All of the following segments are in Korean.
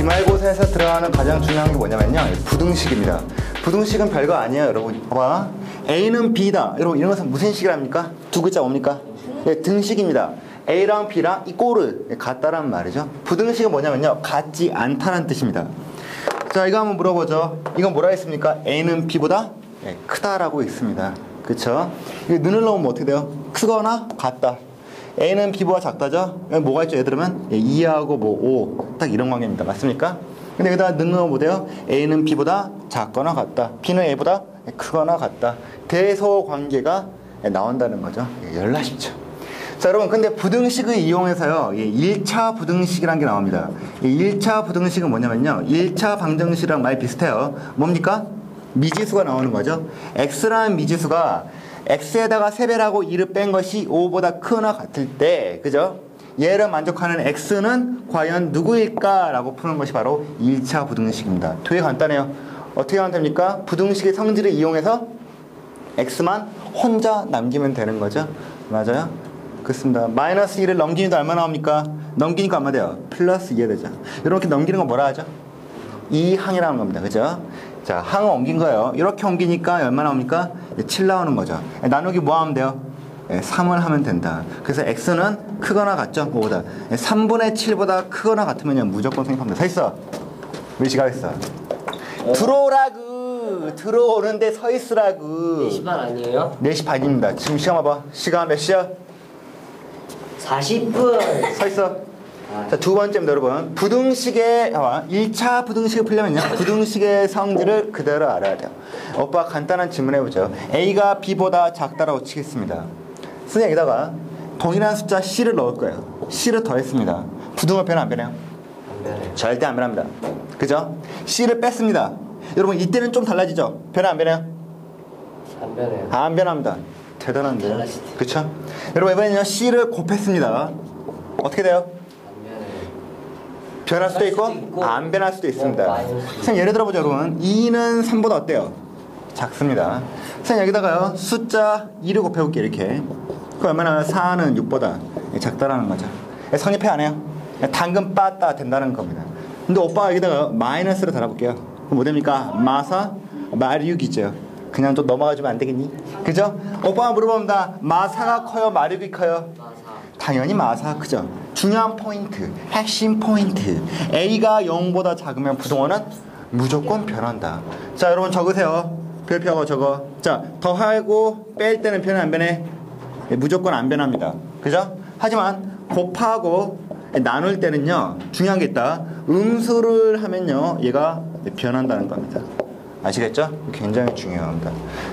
기말고사에서 들어가는 가장 중요한 게 뭐냐면요, 부등식입니다. 부등식은 별거 아니에요, 여러분. 봐봐. A는 B다. 여러분, 이런 것은 무슨 식이랍니까? 두 글자 뭡니까? 네, 등식입니다. A랑 B랑 이 꼴을 같다란 말이죠. 부등식은 뭐냐면요, 같지 않다는 뜻입니다. 자, 이거 한번 물어보죠. 이건 뭐라 했습니까? A는 B보다 크다라고 있습니다. 그쵸? 이거 눈을 넣으면 어떻게 돼요? 크거나 같다. A는 B보다 작다죠? 뭐가 있죠? 예를 들면 2하고 뭐 5. 딱 이런 관계입니다. 맞습니까? 근데 여기다가 넣으면 뭐돼요? A는 B보다 작거나 같다. B는 A보다 크거나 같다. 대소 관계가 나온다는 거죠. 열나 쉽죠. 자, 여러분, 근데 부등식을 이용해서요, 1차 부등식이라는 게 나옵니다. 1차 부등식은 뭐냐면요, 1차 방정식이랑 많이 비슷해요. 뭡니까? 미지수가 나오는 거죠. X라는 미지수가 X에다가 세배라고 2를 뺀 것이 5보다 크거나 같을 때, 그죠? 얘를 만족하는 X는 과연 누구일까? 라고 푸는 것이 바로 1차 부등식입니다. 되게 간단해요. 어떻게 하면 됩니까? 부등식의 성질을 이용해서 X만 혼자 남기면 되는 거죠. 맞아요? 그렇습니다. 마이너스 2를 넘기니까 얼마 나옵니까? 넘기니까 얼마 돼요? 플러스 2가 되죠. 이렇게 넘기는 거 뭐라 하죠? 2항이라는 겁니다. 그죠? 자, 항을 옮긴 거예요. 이렇게 옮기니까 얼마 나옵니까? 7 나오는 거죠. 나누기 뭐 하면 돼요? 3을 하면 된다. 그래서 X는 크거나 같죠? 뭐보다 3분의 7보다 크거나 같으면요, 무조건 성립합니다. 서 있어. 우리 시간 했어. 들어오라구. 들어오는데 서 있으라고. 4시 반 아니에요? 4시 반입니다. 지금 시간 봐봐. 시간 몇 시야? 40분. 서 있어. 자, 두 번째입니다, 여러분. 부등식의 1차 부등식을 풀려면요, 부등식의 성질을 그대로 알아야 돼요. 오빠 간단한 질문 해보죠. A가 B보다 작다라고 치겠습니다. 선생님, 여기다가 동일한 숫자 C를 넣을 거예요. C를 더했습니다. 부등호 변화 안 변해요? 안 변해요. 절대 안 변합니다. 그죠? C를 뺐습니다. 여러분, 이때는 좀 달라지죠? 변화 안 변해요? 안 변해요. 안 변합니다. 대단한데요? 달라지죠. 그쵸? 여러분, 이번에는요, C를 곱했습니다. 어떻게 돼요? 변할 수도 있고 안 변할 수도 있습니다. 선생님, 예를 들어보죠, 여러분. 2는 3보다 어때요? 작습니다. 선생님, 여기다가요, 숫자 2를 곱해볼게요. 이렇게. 그 얼마나 4는 6보다 작다라는 거죠. 성립해 안 해요? 당근 빠따 된다는 겁니다. 근데 오빠가 여기다가 마이너스를 달아볼게요. 그럼 뭐 됩니까? 마사 마륙이죠. 그냥 좀 넘어가주면 안 되겠니? 그죠? 오빠가 물어봅니다. 마사가 커요? 마륙이 커요? 당연히 마사. 그죠? 중요한 포인트, 핵심 포인트. A가 0보다 작으면 부등호는 무조건 변한다. 자, 여러분 적으세요. 별표하고 적어. 자, 더하고 뺄 때는 변해 안 변해? 무조건 안 변합니다. 그죠? 하지만 곱하고 나눌 때는요, 중요한 게 있다. 음수를 하면요, 얘가 변한다는 겁니다. 아시겠죠? 굉장히 중요합니다.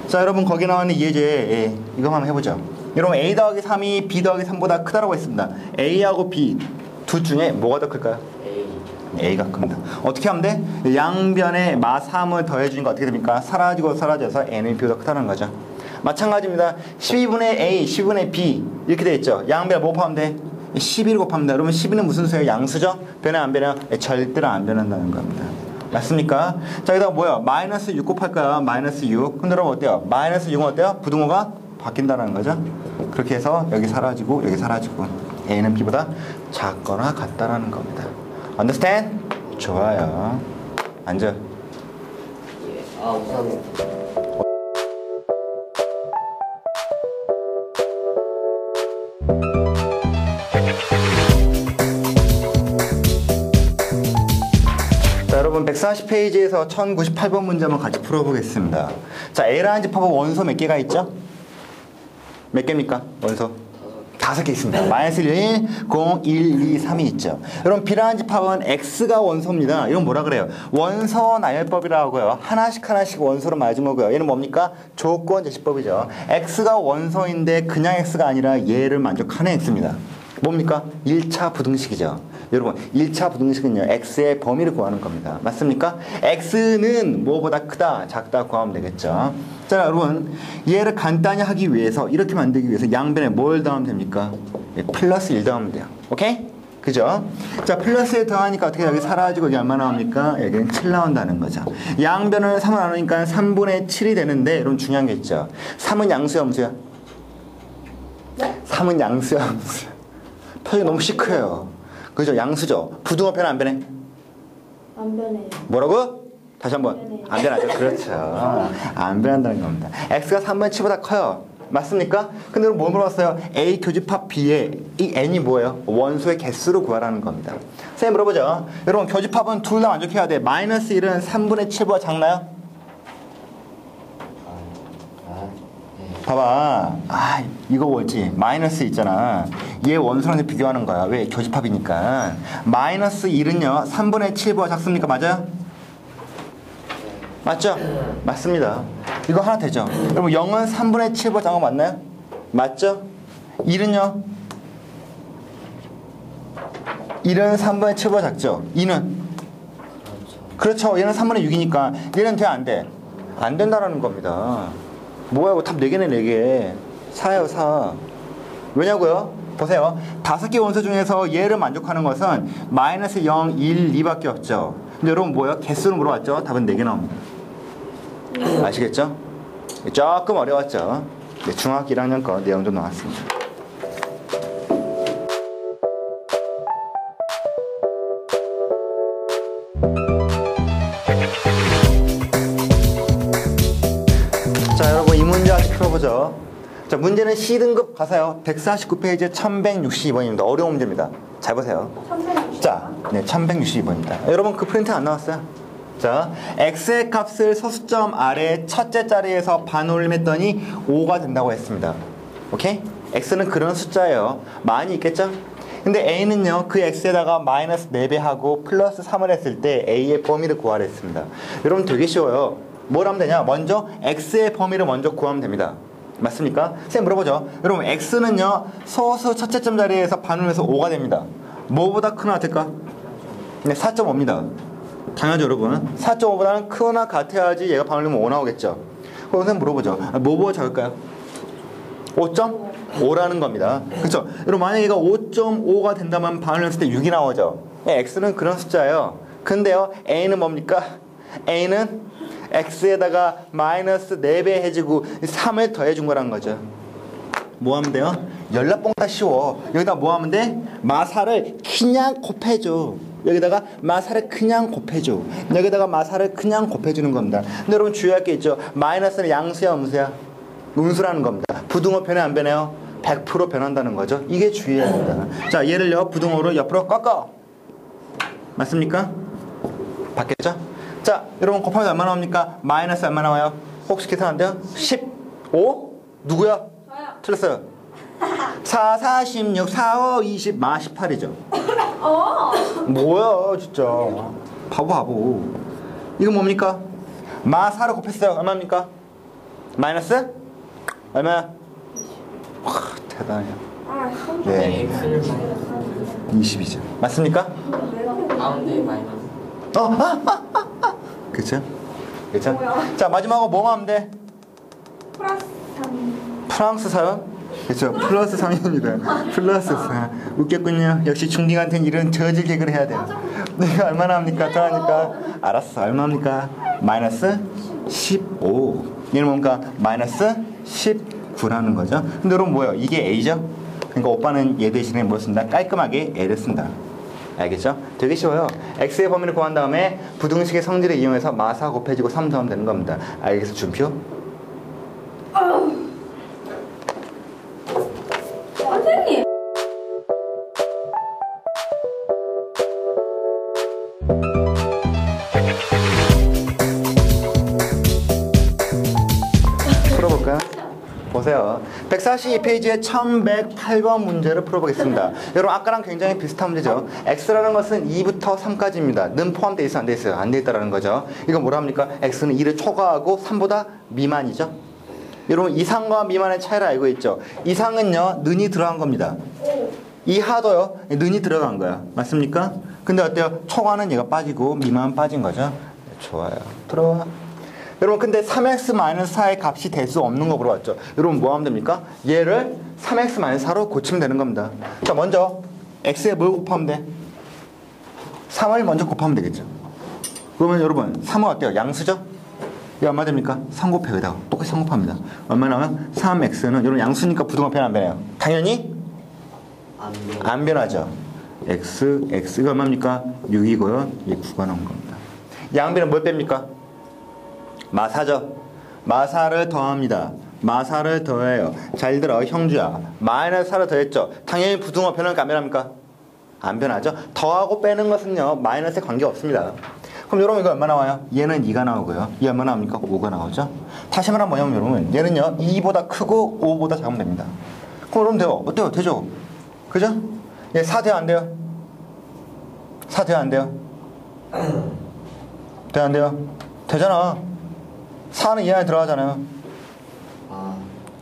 자, 여러분, 거기 나오는 예제, 이거 한번 해보죠. 여러분, A 더하기 3이 B 더하기 3보다 크다라고 했습니다. A하고 B 둘 중에 뭐가 더 클까요? A가 큽니다. 어떻게 하면 돼? 양변에 마3을 더해주니까 어떻게 됩니까? 사라지고 사라져서 N의 B보다 크다는 거죠. 마찬가지입니다. 12분의 A, 12분의 B 이렇게 돼 있죠. 양변에 뭐 곱하면 돼? 12를 곱합니다. 여러분, 12는 무슨 수예요? 양수죠? 변해 안 변해요? 절대로 안 변한다는 겁니다. 맞습니까? 자, 여기다가 뭐야? 마이너스 6 곱할까요? 마이너스 6. 근데 여러분 어때요? 마이너스 6은 어때요? 부등호가 바뀐다는 거죠. 그렇게 해서 여기 사라지고 여기 사라지고 A는 B보다 작거나 같다라는 겁니다. Understand? 좋아요. 앉아. 우선 자, 여러분 140페이지에서 1098번 문제 한번 같이 풀어보겠습니다. 자, A라는 집합은 원소 몇 개가 있죠? 몇 개입니까? 원소? 5개 있습니다. 마이너스 1, 0, 1, 2, 3이 있죠. 여러분, B라는 집합은 X가 원소입니다. 이건 뭐라 그래요? 원소 나열법이라고 하고요. 하나씩 하나씩 원소로 마주보고요. 얘는 뭡니까? 조건 제시법이죠. X가 원소인데 그냥 X가 아니라 얘를 만족하는 X입니다. 뭡니까? 1차 부등식이죠. 여러분 1차 부등식은요 x의 범위를 구하는 겁니다. 맞습니까? x는 뭐보다 크다 작다 구하면 되겠죠. 자 여러분 얘를 간단히 하기 위해서 이렇게 만들기 위해서 양변에 뭘 더하면 됩니까? 플러스 1 더하면 돼요. 오케이? 그죠? 자 플러스 1 더하니까 어떻게 여기 사라지고 여기 얼마 나옵니까? 여기는 7 나온다는 거죠. 양변을 3으로 나누니까 3분의 7이 되는데 여러분 중요한 게 있죠. 3은 양수야 음수야? 3은 양수야 음수야? 표정이 너무 시크해요. 그죠? 양수죠? 부등호 변화 안 변해? 안 변해요. 뭐라고? 다시 한번. 안 변하죠? 그렇죠. 안 변한다는 겁니다. x가 3분의 7보다 커요. 맞습니까? 근데 그럼 뭐 물어봤어요? A 교집합 B의 이 n이 뭐예요? 원소의 개수를 구하라는 겁니다. 선생님 물어보죠. 여러분 교집합은 둘 다 만족해야 돼. 마이너스 1은 3분의 7보다 작나요? 네. 봐봐. 아 이거 뭐지? 마이너스 있잖아. 얘 원소랑 비교하는 거야. 왜? 교집합이니까. 마이너스 1은요 3분의 7보다 작습니까? 맞아요? 맞죠? 맞습니다. 이거 하나 되죠? 여러분 0은 3분의 7보다 작은 거 맞나요? 맞죠? 1은요? 1은 3분의 7보다 작죠? 2는? 그렇죠. 얘는 3분의 6이니까 얘는 돼 안 돼? 안 된다라는 겁니다. 뭐야 이거 답 4개네 4개. 4예요 4. 왜냐고요? 보세요. 5개 원소 중에서 얘를 만족하는 것은 마이너스 0, 1, 2밖에 없죠. 근데 여러분 뭐예요? 개수를 물어봤죠? 답은 4개 나옵니다. 아시겠죠? 조금 어려웠죠? 네, 중학교 1학년 거 내용 좀 나왔습니다. 자 여러분 이 문제 같이 풀어보죠. 자 문제는 C등급 가사요. 149페이지 1162번입니다. 어려운 문제입니다. 잘 보세요. 1160. 자, 네, 1162번입니다. 여러분 그 프린트 안 나왔어요? 자, x의 값을 소수점 아래 첫째 자리에서 반올림했더니 5가 된다고 했습니다. 오케이? x는 그런 숫자예요. 많이 있겠죠? 근데 a는요, 그 x에다가 마이너스 4배 하고 플러스 3을 했을 때 a의 범위를 구하라 했습니다. 여러분 되게 쉬워요. 뭘 하면 되냐? 먼저 x의 범위를 먼저 구하면 됩니다. 맞습니까? 선생님 물어보죠. 여러분 x는요, 소수 첫째 점 자리에서 반올림해서 5가 됩니다. 뭐보다 크나 같을까? 네, 4.5입니다. 당연하죠 여러분. 4.5보다는 크거나 같아야지 얘가 반올리면 5 나오겠죠. 그럼 선생님 물어보죠. 뭐보다 작을까요? 5.5라는 겁니다. 그렇죠? 여러분 만약에 얘가 5.5가 된다면 반올렸을 때 6이 나오죠. x는 그런 숫자예요. 근데요 a는 뭡니까? a는 x에다가 마이너스 4배 해주고 3을 더해준 거란 거죠. 뭐 하면 돼요? 연락봉다 쉬워. 여기다 뭐 하면 돼? 마사를 그냥 곱해줘. 여기다가 마사를 그냥 곱해줘. 여기다가 마사를 그냥 곱해주는 겁니다. 근데 여러분 주의할 게 있죠. 마이너스는 양수야 음수야? 음수라는 겁니다. 부등호 변해 안 변해요? 100% 변한다는 거죠. 이게 주의해야 합니다. 자 얘를요 부등호를 옆으로 꺾어. 맞습니까? 바뀌었죠? 자 여러분 곱하면 얼마 나옵니까? 마이너스 얼마 나와요? 혹시 계산 안 돼요? 15? 누구야? 저요. 틀렸어요. 4, 46, 4, 5, 20, 마 18이죠. 뭐야 진짜 바보. 이거 뭡니까? 마 4를 곱했어요. 얼마입니까? 마이너스? 얼마야? 와 대단해요. 네, x를 20이죠. 맞습니까? 가운데 마이너스. 그쵸? 그쵸? 자 마지막으로 뭐 하면 돼? 플러스 3. 프랑스 사요? 그쵸? 플러스 3입니다. 플러스 4. 웃겼군요. 역시 중딩한테는 이런 저질 개그를 해야 돼요. 내가 얼마나 합니까? 더하니까. 알았어. 얼마입니까? 마이너스 15. 얘는 뭔가 마이너스 19라는 거죠. 근데 여러분 뭐예요? 이게 A죠? 그러니까 오빠는 얘 대신에 뭘 쓴다? 깔끔하게 L을 쓴다. 알겠죠? 되게 쉬워요. x의 범위를 구한 다음에 부등식의 성질을 이용해서 마사 곱해지고 3 더하면 되는 겁니다. 알겠어? 준표? 선생님. 풀어볼까요? 보세요. 142페이지의 1108번 문제를 풀어보겠습니다. 여러분 아까랑 굉장히 비슷한 문제죠. x라는 것은 2부터 3까지입니다. 는 포함되어 있어 안 되어 있어요? 안 되어 있다는 거죠. 이건 뭐라 합니까? x는 2를 초과하고 3보다 미만이죠. 여러분 이상과 미만의 차이를 알고 있죠. 이상은요 는이 들어간 겁니다. 이 하도요. 는이 들어간 거야. 맞습니까? 근데 어때요? 초과는 얘가 빠지고 미만은 빠진 거죠. 네, 좋아요. 들어와. 여러분 근데 3x-4의 값이 될 수 없는 거 물어봤죠. 여러분 뭐 하면 됩니까? 얘를 3x-4로 고치면 되는 겁니다. 자 먼저 x에 뭘 곱하면 돼? 3을 먼저 곱하면 되겠죠. 그러면 여러분 3은 어때요? 양수죠? 이게 얼마 됩니까? 3 곱해 여기다가 똑같이 3 곱합니다. 얼마 나오면 3x는 여러분 양수니까 부등호 변 안 변해요. 당연히 안 변하죠. x가 얼마입니까? 6이고요. 이게 9가 나온 겁니다. 양변은 뭘 뺍니까? 마사죠. 마사를 더합니다. 마사를 더해요. 잘 들어 형주야. 마이너스 4를 더했죠. 당연히 부등호 변할까 안 변합니까? 안 변하죠. 더하고 빼는 것은요 마이너스에 관계없습니다. 그럼 여러분 이거 얼마 나와요? 얘는 2가 나오고요. 얘 얼마 나옵니까? 5가 나오죠. 다시 말하면 뭐냐면 여러분 얘는요 2보다 크고 5보다 작으면 됩니다. 그럼 여러분 돼요. 어때요? 되죠? 그죠? 얘 4 돼요? 안 돼요? 4 돼요? 안 돼요? 돼요? 안 돼요? 되잖아. 4는 이 안에 들어가잖아요.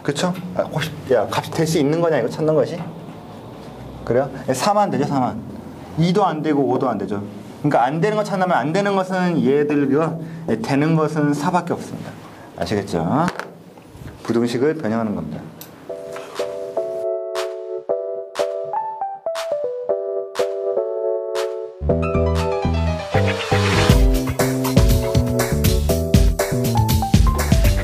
그쵸? 혹시 야 값이 될 수 있는 거냐 이거 찾는 것이? 그래요? 4만 되죠 4만. 2도 안 되고 5도 안 되죠. 그러니까 안 되는 거 찾는다면 안 되는 것은 얘들과 되는 것은 4밖에 없습니다. 아시겠죠? 부등식을 변형하는 겁니다.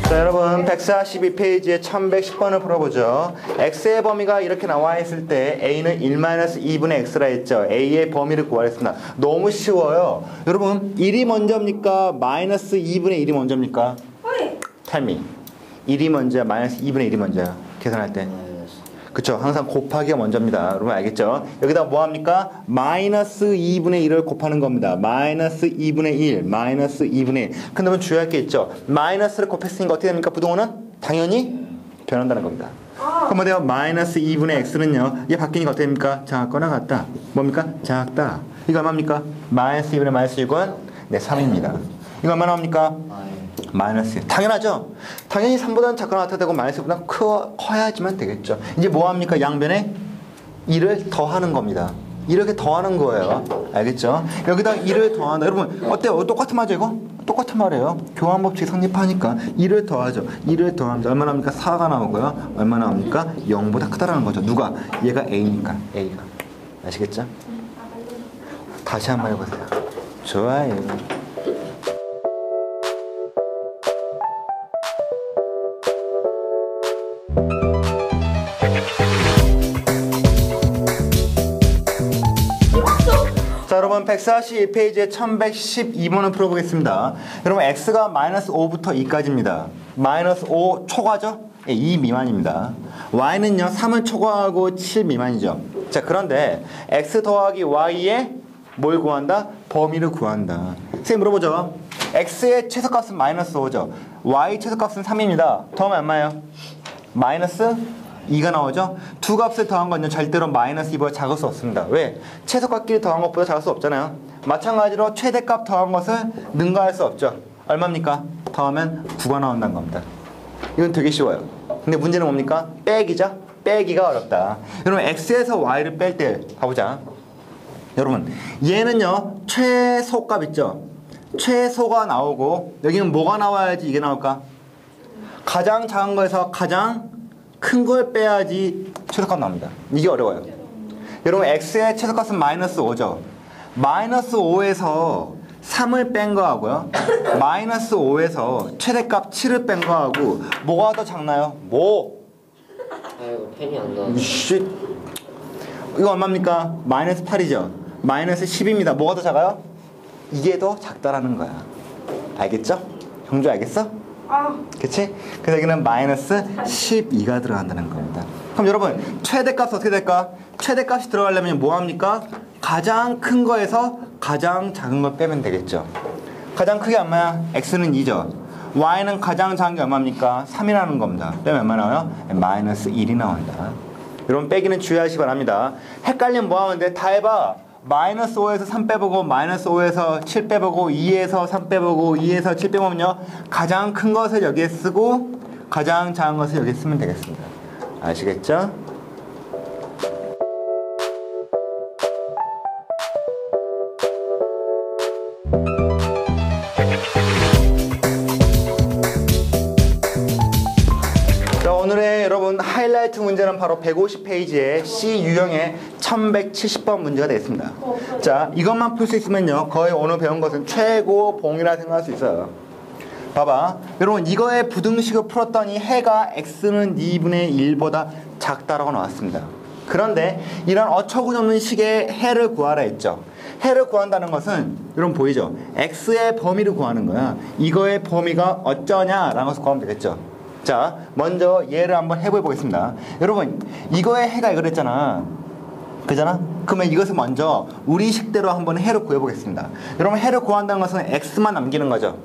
자 여러분 142페이지에 1110번을 풀어보죠. x의 범위가 이렇게 나와 있을 때 a는 1-2분의 x라 했죠. a의 범위를 구하랬습니다. 너무 쉬워요. 여러분 1이 먼저입니까? 마이너스 2분의 1이 먼저입니까? Tell me. 1이 먼저야? 마이너스 2분의 1이 먼저야? 계산할 때. 그쵸. 항상 곱하기가 먼저입니다. 여러분 알겠죠? 여기다 뭐 합니까? 마이너스 2분의 1을 곱하는 겁니다. 마이너스 2분의 1, 마이너스 2분의 1. 근데 뭐 주의할 게 있죠. 마이너스를 곱했으니까 어떻게 됩니까? 부동호는? 당연히 변한다는 겁니다. 그럼 뭐 돼요? 마이너스 2분의 x는요. 얘 바뀌니까 어떻게 됩니까? 작거나 같다. 뭡니까? 작다. 이거 얼마입니까? 마이너스 2분의 마이너스 6은 네, 3입니다. 이거 얼마 나옵니까? 마이너스 1. 당연하죠. 당연히 3보다는 작거나 같아야 되고 마이너스보다 커야지만 되겠죠. 이제 뭐 합니까? 양변에 1을 더하는 겁니다. 이렇게 더하는 거예요. 알겠죠? 여기다 1을 더한다. 여러분 어때요? 똑같은 말이죠 이거? 똑같은 말이에요. 교환법칙이 성립하니까 1을 더하죠. 1을 더하면 얼마 나옵니까? 4가 나오고요. 얼마 나옵니까? 0보다 크다라는 거죠. 누가? 얘가 A니까. A가. 아시겠죠? 다시 한번 해보세요. 좋아요. 자 여러분 142페이지에 1112번을 풀어보겠습니다. 여러분 x가 마이너스 5부터 2까지입니다. 마이너스 5 초과죠? 2 미만입니다. y는요 3을 초과하고 7 미만이죠. 자 그런데 x 더하기 y에 뭘 구한다? 범위를 구한다. 선생님 물어보죠. x의 최소값은 마이너스 5죠. y 최소값은 3입니다. 더하면 얼마예요? 마이너스 2가 나오죠? 두 값을 더한 건요 절대로 마이너스 2보다 작을 수 없습니다. 왜? 최소값끼리 더한 것보다 작을 수 없잖아요. 마찬가지로 최대값 더한 것을 능가할 수 없죠. 얼마입니까? 더하면 9가 나온다는 겁니다. 이건 되게 쉬워요. 근데 문제는 뭡니까? 빼기죠? 빼기가 어렵다. 여러분 x에서 y를 뺄 때 가보자. 여러분 얘는요 최소값 있죠? 최소가 나오고 여기는 뭐가 나와야지 이게 나올까? 가장 작은 거에서 가장 큰 걸 빼야지 최소값 나옵니다. 이게 어려워요. 여러분 x의 최소값은 마이너스 5죠. 마이너스 5에서 3을 뺀 거하고요. 마이너스 5에서 최대값 7을 뺀 거하고 뭐가 더 작나요? 뭐? 아이고 펜이 안 나와. 쉿. 이거 얼마입니까? 마이너스 8이죠. 마이너스 10입니다. 뭐가 더 작아요? 이게 더 작다라는 거야. 알겠죠? 형주 알겠어? 그치? 그래서 여기는 마이너스 12가 들어간다는 겁니다. 그럼 여러분 최대값 어떻게 될까? 최대값이 들어가려면 뭐합니까? 가장 큰 거에서 가장 작은 걸 빼면 되겠죠. 가장 크게 얼마야? x는 2죠. y는 가장 작은 게 얼마입니까? 3이라는 겁니다. 빼면 얼마 나와요? 마이너스 1이 나온다. 여러분 빼기는 주의하시기 바랍니다. 헷갈리면 뭐하면 돼? 다 해봐. 마이너스 5에서 3 빼보고 마이너스 5에서 7 빼보고 2에서 3 빼보고 2에서 7 빼보면요 가장 큰 것을 여기에 쓰고 가장 작은 것을 여기에 쓰면 되겠습니다. 아시겠죠? 자, 오늘의 여러분 하이라이트 문제는 바로 150페이지의 C 유형의 1170번 문제가 되겠습니다. 자, 이것만 풀 수 있으면요 거의 오늘 배운 것은 최고 봉이라 생각할 수 있어요. 봐봐, 여러분 이거의 부등식을 풀었더니 해가 x는 2분의 1보다 작다라고 나왔습니다. 그런데 이런 어처구니없는 식의 해를 구하라 했죠. 해를 구한다는 것은 여러분 보이죠? x의 범위를 구하는 거야. 이거의 범위가 어쩌냐라는 것을 구하면 되겠죠. 자, 먼저 얘를 한번 해보여 보겠습니다. 여러분 이거의 해가 이거랬잖아, 그잖아? 그러면 이것을 먼저 우리 식대로 한번 해를 구해보겠습니다. 여러분 해를 구한다는 것은 x만 남기는 거죠.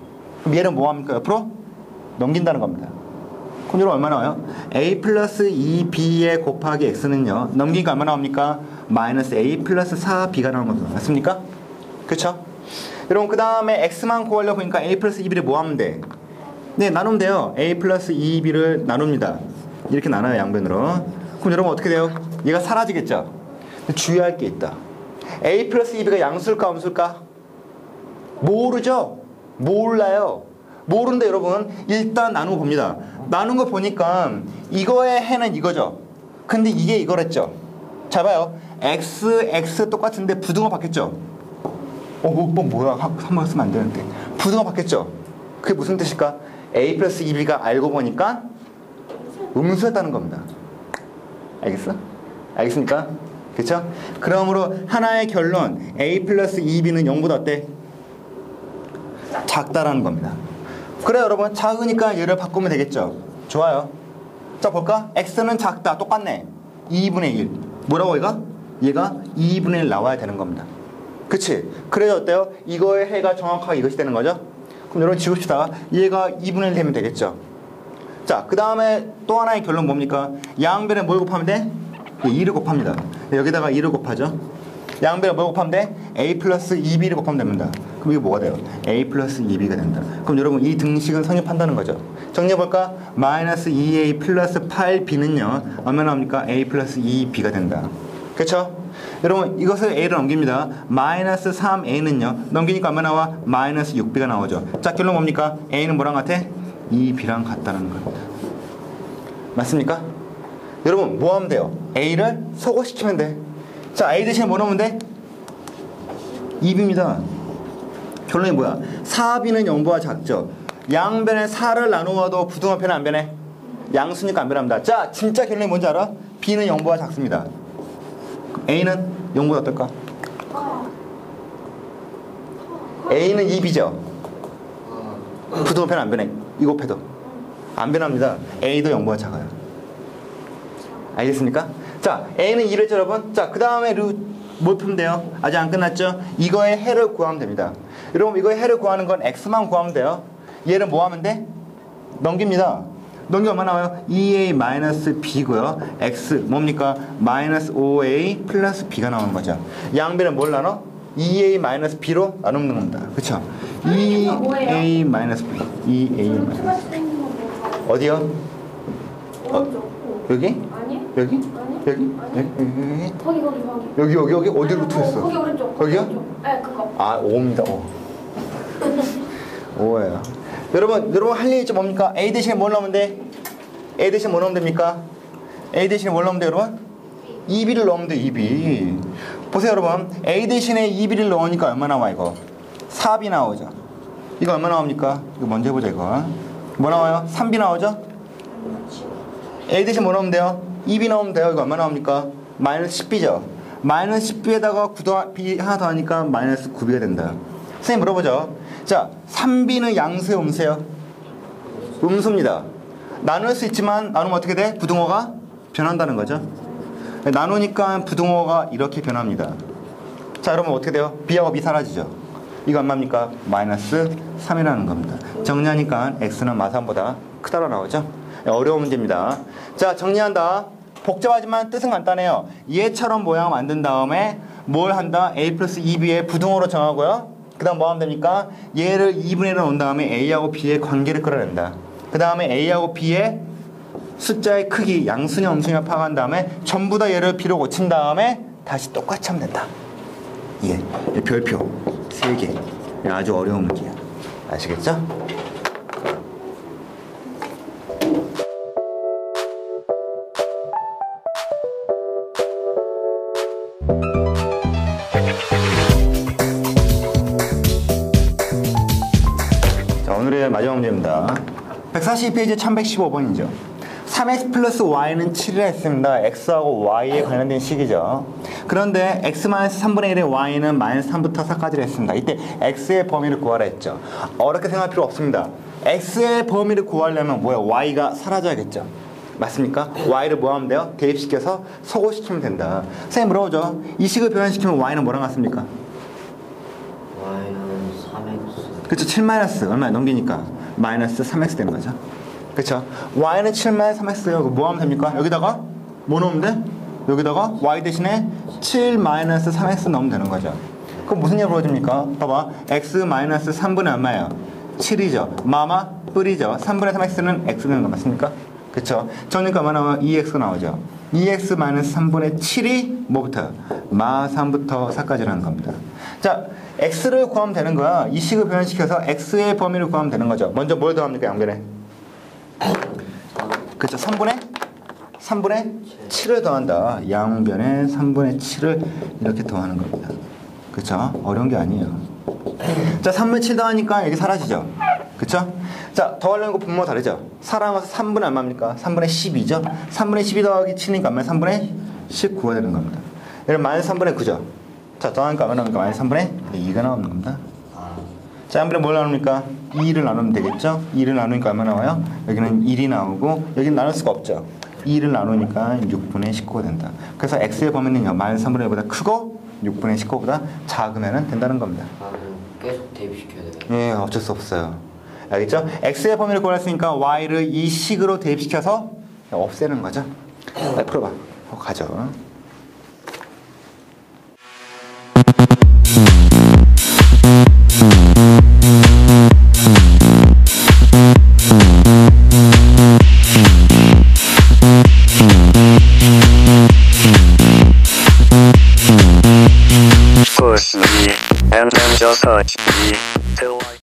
그럼 얘는 뭐합니까? 옆으로 넘긴다는 겁니다. 그럼 여러분 얼마 나와요? a 플러스 2b에 곱하기 x는요 넘기니까 얼마 나옵니까? 마이너스 a 플러스 4b가 나오는 겁니다. 맞습니까? 그쵸? 여러분 그 다음에 x만 구하려고 하니까 a 플러스 2b를 뭐 하면 돼? 네, 나누면 돼요. a 플러스 2b를 나눕니다. 이렇게 나눠요, 양변으로. 그럼 여러분 어떻게 돼요? 얘가 사라지겠죠? 주의할 게 있다. a 플러스 2b가 양수일까 음수일까? 모르죠? 몰라요. 모르는데 여러분 일단 나누고 봅니다. 나눈 거 보니까 이거의 해는 이거죠. 근데 이게 이거랬죠. 잘 봐요. x 똑같은데 부등호 바뀌었죠. 뭐야, 한번 쓰면 안 되는데. 부등호 바뀌었죠. 그게 무슨 뜻일까? a 플러스 2b가 알고 보니까 음수였다는 겁니다. 알겠어? 알겠습니까? 그쵸? 그러므로 하나의 결론, a 플러스 2b는 0보다 어때? 작다라는 겁니다. 그래 여러분, 작으니까 얘를 바꾸면 되겠죠. 좋아요. 자 볼까? x는 작다, 똑같네. 2분의 1. 뭐라고 얘가? 얘가 2분의 1 나와야 되는 겁니다. 그치? 그래서 어때요? 이거의 해가 정확하게 이것이 되는 거죠. 그럼 여러분 지웁시다. 얘가 2분의 1 되면 되겠죠. 자, 그 다음에 또 하나의 결론 뭡니까? 양변에 뭘 곱하면 돼? 2를 곱합니다. 여기다가 2를 곱하죠. 양변에 뭘 곱하면 돼? a 플러스 2b를 곱하면 됩니다. 그럼 이게 뭐가 돼요? a 플러스 2b가 된다. 그럼 여러분 이 등식은 성립한다는 거죠. 정리해볼까? 마이너스 2a 플러스 8b는요 얼마 나옵니까? a 플러스 2b가 된다. 그쵸? 여러분 이것을 a를 넘깁니다. 마이너스 3a는요 넘기니까 얼마 나와? 마이너스 6b가 나오죠. 자, 결론 뭡니까? a는 뭐랑 같아? 2b랑 같다는 겁니다. 맞습니까? 여러분 뭐 하면 돼요? a를 소거시키면 돼. 자, a 대신에 뭐 넣으면 돼? 2b입니다. 결론이 뭐야? 4b는 0보다 작죠. 양변에 4를 나누어도 부등호편은 안 변해. 양수니까 안 변합니다. 자, 진짜 결론이 뭔지 알아? b는 0보다 작습니다. a는 0보다 어떨까? a는 2b죠. 부등호편은 안 변해. 이 곱해도 안 변합니다. a도 0보다 작아요. 알겠습니까? 자, a는 2를 했죠 여러분. 자, 그 다음에 뭘 풀면 돼요? 아직 안 끝났죠? 이거의 해를 구하면 됩니다. 여러분 이거의 해를 구하는 건 x만 구하면 돼요. 얘를 뭐 하면 돼? 넘깁니다. 넘기면 얼마 나와요? 2a-b고요. x 뭡니까? 마이너스 5a 플러스 b가 나오는 거죠. 양변은 뭘 나눠? 2a-b로 나누는 겁니다. 그쵸? 2a-b 2a-b 어디요? 여기? 아니? 여기? 아니? 여기? 아니? 여기? 거기. 여기? 어디로 투했어? 거기 오른쪽. 거기요? 네, 그거. 아, 5입니다. 5예요. 여러분 할 일이 좀 뭡니까? a 대신에 뭘 넣으면 돼? a 대신에 뭐 넣으면 됩니까? a 대신에 뭘 넣으면 돼 여러분? 2b를 넣으면 돼. 2b. 보세요 여러분, a 대신에 2b를 넣으니까 얼마 나와 이거? 4b 나오죠. 이거 얼마 나옵니까? 이거 먼저 해보자. 이거 뭐 나와요? 3b 나오죠? a 대신 뭐 넣으면 돼요? 2b 넣으면 돼요. 이거 얼마 나옵니까? 마이너스 10b죠. 마이너스 10b에다가 9b 하나 더 하니까 마이너스 9b가 된다. 선생님 물어보죠. 자, 3b는 양수예요 음수예요? 음수입니다. 나눌 수 있지만 나누면 어떻게 돼? 부등호가 변한다는 거죠. 나누니까 부등호가 이렇게 변합니다. 자, 여러분 어떻게 돼요? b하고 b 사라지죠. 이거 얼마입니까? 마이너스 3이라는 겁니다. 정리하니까 x는 마삼보다 크다로 나오죠. 어려운 문제입니다. 자, 정리한다. 복잡하지만 뜻은 간단해요. 얘처럼 모양을 만든 다음에 뭘 한다? a 플러스 2b의 부등호로 정하고요. 그 다음 뭐 하면 됩니까? 얘를 2분의 1로 놓은 다음에 a하고 b의 관계를 끌어낸다. 그 다음에 a하고 b의 숫자의 크기, 양수냐 음수냐 파악한 다음에 전부 다 얘를 b로 고친 다음에 다시 똑같이 하면 된다. 예, 별표 3개. 아주 어려운 문제야. 아시겠죠? 자, 오늘의 마지막 문제입니다. 142페이지 1115번이죠. 3x 플러스 y는 7이라 했습니다. x하고 y에 관련된 식이죠. 그런데 x-3분의 1의 y는 -3부터 4까지를 했습니다. 이때 x의 범위를 구하라 했죠. 어렵게 생각할 필요 없습니다. x의 범위를 구하려면 뭐야? y가 사라져야겠죠. 맞습니까? y를 뭐 하면 돼요? 대입시켜서 소거시키면 된다. 선생님 물어보죠. 이 식을 변환시키면 y는 뭐랑 같습니까? y는 3x. 그렇죠. 7 마이너스 얼마 넘기니까 마이너스 3x 되는 거죠. 그렇죠. y는 7 마이너스 3x예요. 뭐 하면 됩니까? 여기다가 뭐 넣으면 돼? 여기다가 y 대신에 7 마이너스 3x 넣으면 되는 거죠. 그럼 무슨 얘기 벌어집니까? 봐봐. x 마이너스 3분의 얼마예요? 7이죠. 마마 뿔이죠. 3분의 3x는 x 되는 거 맞습니까? 그렇죠. 저니까 얼마 나와? 2x가 나오죠. 2x 마이너스 3분의 7이 뭐부터? 마 3부터 4까지라는 겁니다. 자, x를 구하면 되는 거야. 이 식을 변환시켜서 x의 범위를 구하면 되는 거죠. 먼저 뭘 더합니까? 양변에. 그렇죠. 3분의 7을 더한다. 양변에 3분의 7을 이렇게 더하는 겁니다. 그렇죠. 어려운 게 아니에요. 자, 3분의 7 더하니까 여기 사라지죠. 그렇죠. 자, 더하려는 거 분모가 다르죠. 사람와서 3분의 얼마입니까? 3분의 12죠. 3분의 12 더하기 7이니까 얼마? 3분의 19가 되는 겁니다. 여기 마이너스 3분의 9죠. 자, 더하니까 얼마 나옵니까? 마이너스 3분의 2가 나오는 겁니다. 자, 한 번에 뭘 나눕니까? 2를 나누면 되겠죠? 2를 나누니까 얼마 나와요? 여기는 1이 나오고 여기는 나눌 수가 없죠. 2를 나누니까 6분의 19가 된다. 그래서 x의 범위는요. 마이너스 3분의 1보다 크고 6분의 19보다 작으면 된다는 겁니다. 그럼 계속 대입시켜야 돼요? 예, 어쩔 수 없어요. 알겠죠? x의 범위를 구했으니까 y를 이 식으로 대입시켜서 없애는 거죠. 자, 풀어봐. 가죠. Push me, and then just touch me till I